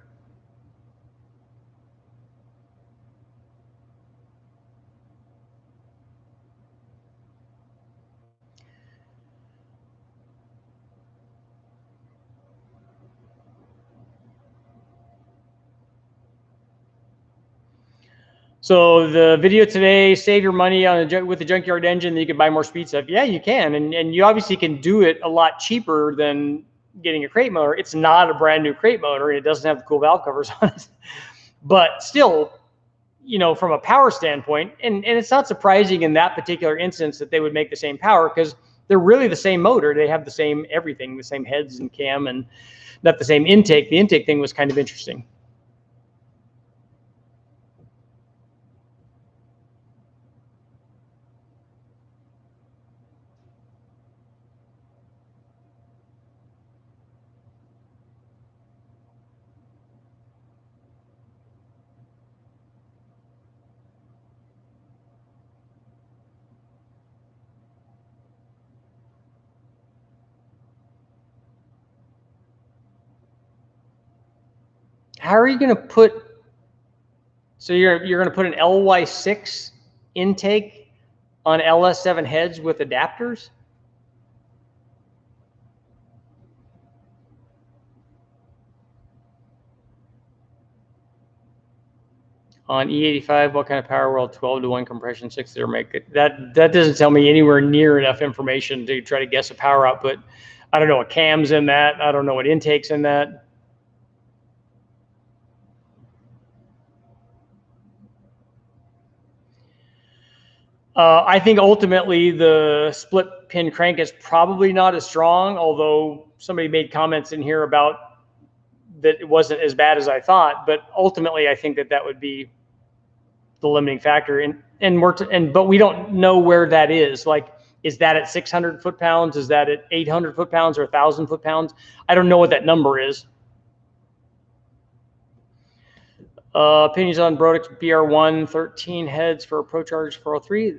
So the video today, save your money on with the junkyard engine, then you can buy more speed stuff. Yeah, you can. And you obviously can do it a lot cheaper than getting a crate motor. It's not a brand new crate motor. It doesn't have the cool valve covers on it. But still, you know, from a power standpoint, and it's not surprising in that particular instance that they would make the same power, because they're really the same motor. They have the same everything, the same heads and cam, and not the same intake. The intake thing was kind of interesting. How are you going to put, so you're going to put an LY6 intake on LS7 heads with adapters? On E85, what kind of power will 12-to-1 compression 6-liter make it? That doesn't tell me anywhere near enough information to try to guess a power output. I don't know what cam's in that. I don't know what intake's in that. I think ultimately the split pin crank is probably not as strong, although somebody made comments in here about that it wasn't as bad as I thought. But ultimately, I think that would be the limiting factor. But we don't know where that is. Like, is that at 600 foot-pounds? Is that at 800 foot-pounds or 1,000 foot-pounds? I don't know what that number is. Opinions on Brodix BR1 13 heads for a ProCharge 403.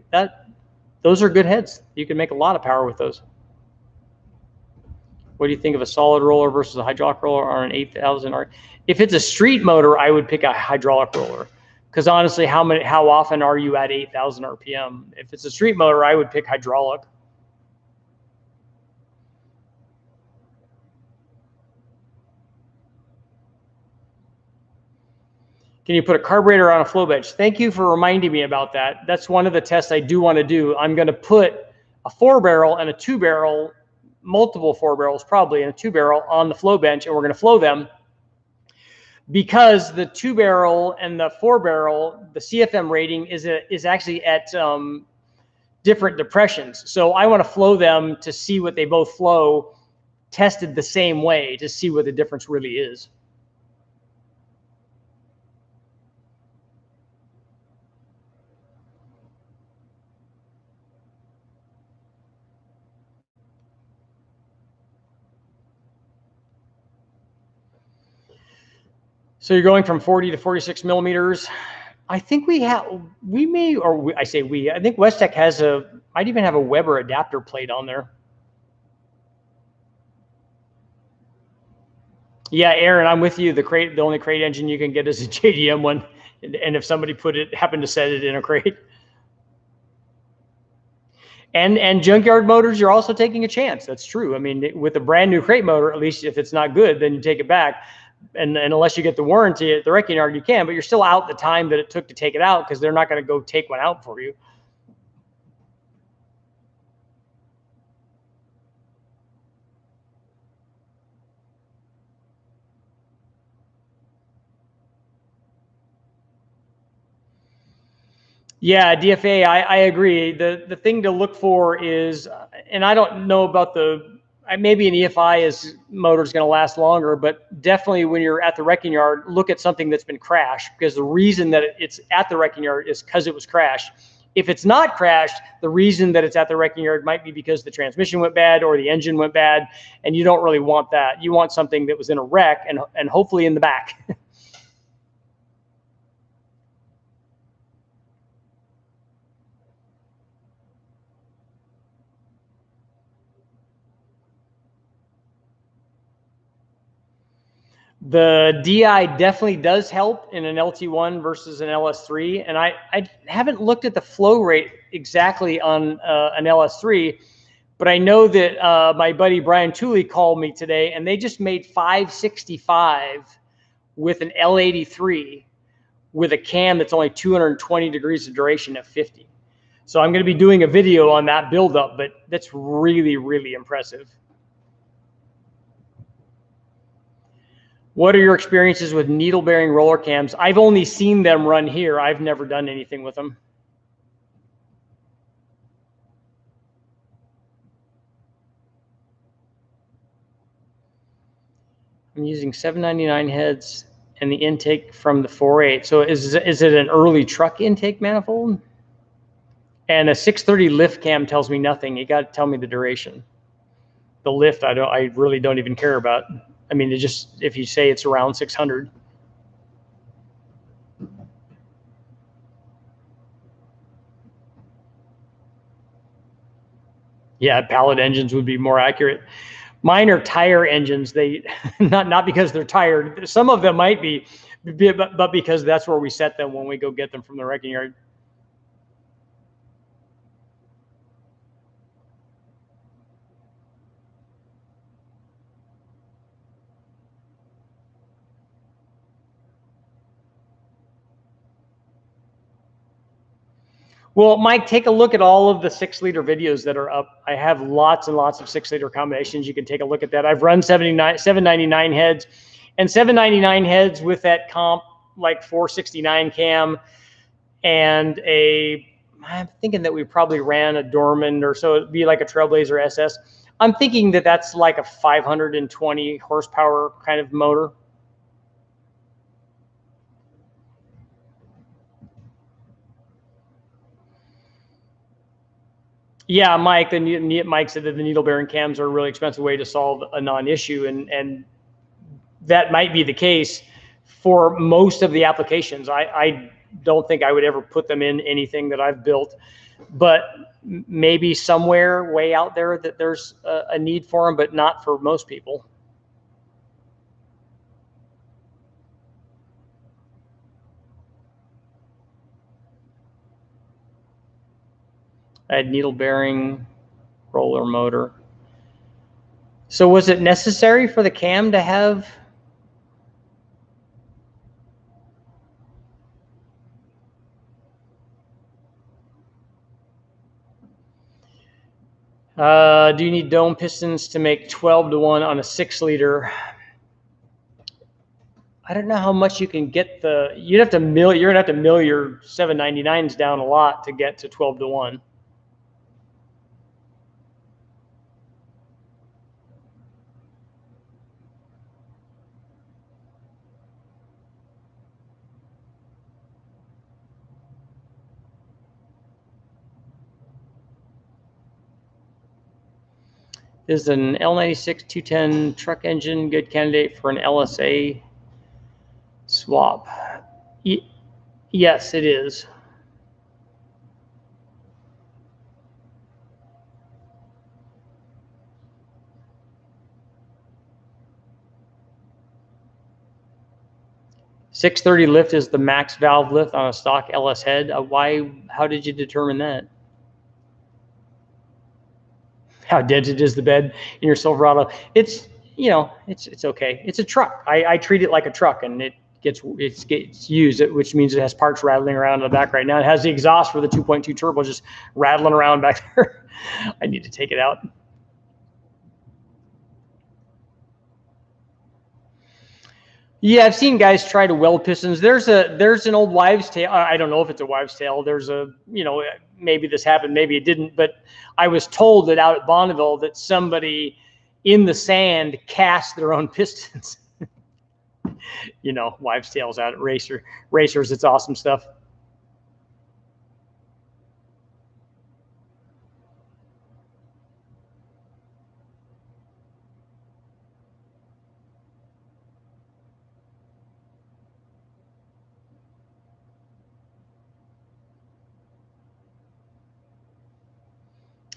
Those are good heads. You can make a lot of power with those. What do you think of a solid roller versus a hydraulic roller on an 8,000 R? If it's a street motor, I would pick a hydraulic roller, because honestly, how often are you at 8,000 RPM? If it's a street motor, I would pick hydraulic. Can you put a carburetor on a flow bench? Thank you for reminding me about that. That's one of the tests I do want to do. I'm going to put a 4-barrel and a 2-barrel, multiple 4 barrels probably, and a 2-barrel on the flow bench, and we're going to flow them, because the 2-barrel and the 4-barrel, the CFM rating is actually at different depressions. So I want to flow them to see what they both flow, tested the same way, to see what the difference really is. So you're going from 40 to 46 millimeters. I think I think Westech might even have a Weber adapter plate on there. Yeah, Aaron, I'm with you. The only crate engine you can get is a JDM one. And if somebody happened to set it in a crate. And junkyard motors, you're also taking a chance. That's true. I mean, with a brand new crate motor, at least if it's not good, then you take it back. And unless you get the warranty at the wrecking yard, you can, but you're still out the time that it took to take it out, because they're not going to go take one out for you. Yeah, DFA, I agree. The thing to look for is, and I don't know about maybe an EFI motor is going to last longer, but definitely when you're at the wrecking yard, look at something that's been crashed, because the reason that it's at the wrecking yard is because it was crashed. If it's not crashed, the reason that it's at the wrecking yard might be because the transmission went bad or the engine went bad, and you don't really want that. You want something that was in a wreck and hopefully in the back. The DI definitely does help in an LT1 versus an LS3. And I haven't looked at the flow rate exactly on an LS3, but I know that my buddy Brian Tooley called me today, and they just made 565 with an L83 with a cam that's only 220 degrees of duration at 50. So I'm going to be doing a video on that buildup, but that's really, really impressive. What are your experiences with needle bearing roller cams? I've only seen them run here. I've never done anything with them. I'm using 799 heads and the intake from the 4.8. So is it an early truck intake manifold? And a 630 lift cam tells me nothing. You got to tell me the duration. The lift, I really don't even care about. I mean, it just, if you say it's around 600. Yeah, pallet engines would be more accurate. Mine are tire engines. They not because they're tired. Some of them might be, but because that's where we set them when we go get them from the wrecking yard. Well, Mike, take a look at all of the 6-liter videos that are up. I have lots and lots of 6-liter combinations. You can take a look at that. I've run 799 heads, and 799 heads with that comp like 469 cam, and I'm thinking that we probably ran a Dorman, or so it'd be like a Trailblazer SS. I'm thinking that that's like a 520 horsepower kind of motor. Yeah, Mike said that the needle bearing cams are a really expensive way to solve a non-issue, and that might be the case for most of the applications. I don't think I would ever put them in anything that I've built, but maybe somewhere way out there that there's a need for them, but not for most people. I had needle bearing roller motor. So was it necessary for the cam to have? Do you need dome pistons to make 12-to-1 on a 6-liter? I don't know how much you can get you're gonna have to mill your 799s down a lot to get to 12-to-1. Is an L96 210 truck engine good candidate for an LSA swap? Yes, it is. .630 lift is the max valve lift on a stock LS head. How did you determine that? How dented is the bed in your Silverado? It's, it's okay. It's a truck. I treat it like a truck, and it gets used, which means it has parts rattling around in the back right now. It has the exhaust for the 2.2 turbo just rattling around back there. I need to take it out. Yeah, I've seen guys try to weld pistons. There's an old wives' tale. I don't know if it's a wives' tale. There's maybe this happened, maybe it didn't, but I was told that out at Bonneville that somebody in the sand cast their own pistons. Wives' tales out at racers. It's awesome stuff.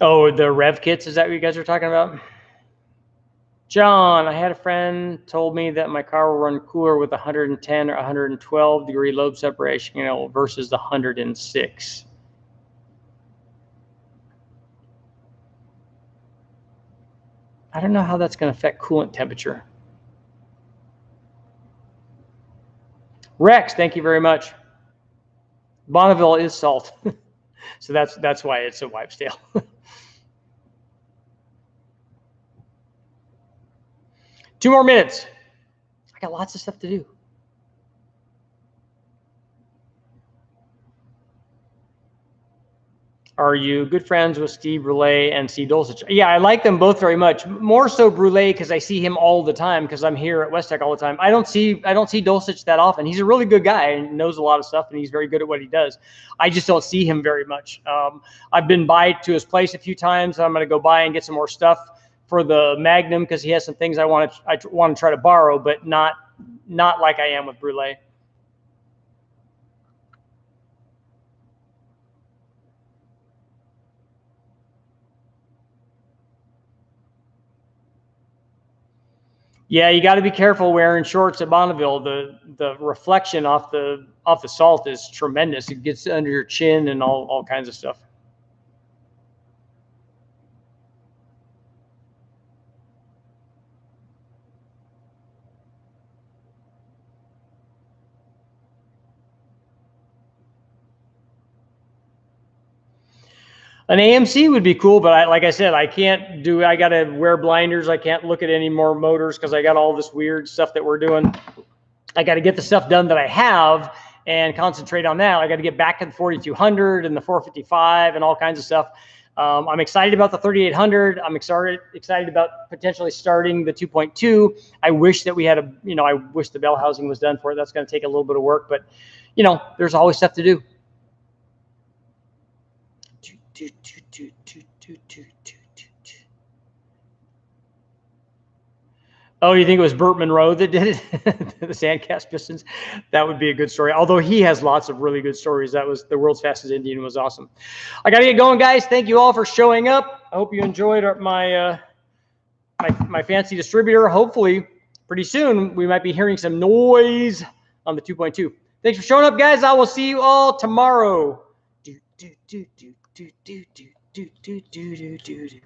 Oh, the rev kits, is that what you guys are talking about? John, I had a friend told me that my car will run cooler with 110 or 112 degree lobe separation, versus the 106. I don't know how that's going to affect coolant temperature. Rex, thank you very much. Bonneville is salt. So that's why it's a wives' tale. 2 more minutes. I got lots of stuff to do. Are you good friends with Steve Brule and Steve Dulcich? Yeah, I like them both very much. More so Brule because I see him all the time because I'm here at West Tech all the time. I don't see Dulcich that often. He's a really good guy and knows a lot of stuff and he's very good at what he does. I just don't see him very much. I've been by to his place a few times. I'm going to go by and get some more stuff for the Magnum because he has some things I want to try to borrow, but not like I am with Brule. Yeah, you got to be careful wearing shorts at Bonneville. The reflection off the salt is tremendous. It gets under your chin and all kinds of stuff. An AMC would be cool, but like I said, I can't do. I got to wear blinders. I can't look at any more motors because I got all this weird stuff that we're doing. I got to get the stuff done that I have and concentrate on that. I got to get back to the 4200 and the 455 and all kinds of stuff. I'm excited about the 3800. I'm excited about potentially starting the 2.2. I wish that we had I wish the bell housing was done for it. That's going to take a little bit of work, but there's always stuff to do. Oh, you think it was Burt Monroe that did it? The Sandcast Pistons? That would be a good story. Although he has lots of really good stories. That was the world's fastest Indian was awesome. I got to get going, guys. Thank you all for showing up. I hope you enjoyed my fancy distributor. Hopefully, pretty soon, we might be hearing some noise on the 2.2. Thanks for showing up, guys. I will see you all tomorrow. Do, do, do, do, do, do, do, do, do, do, do, do.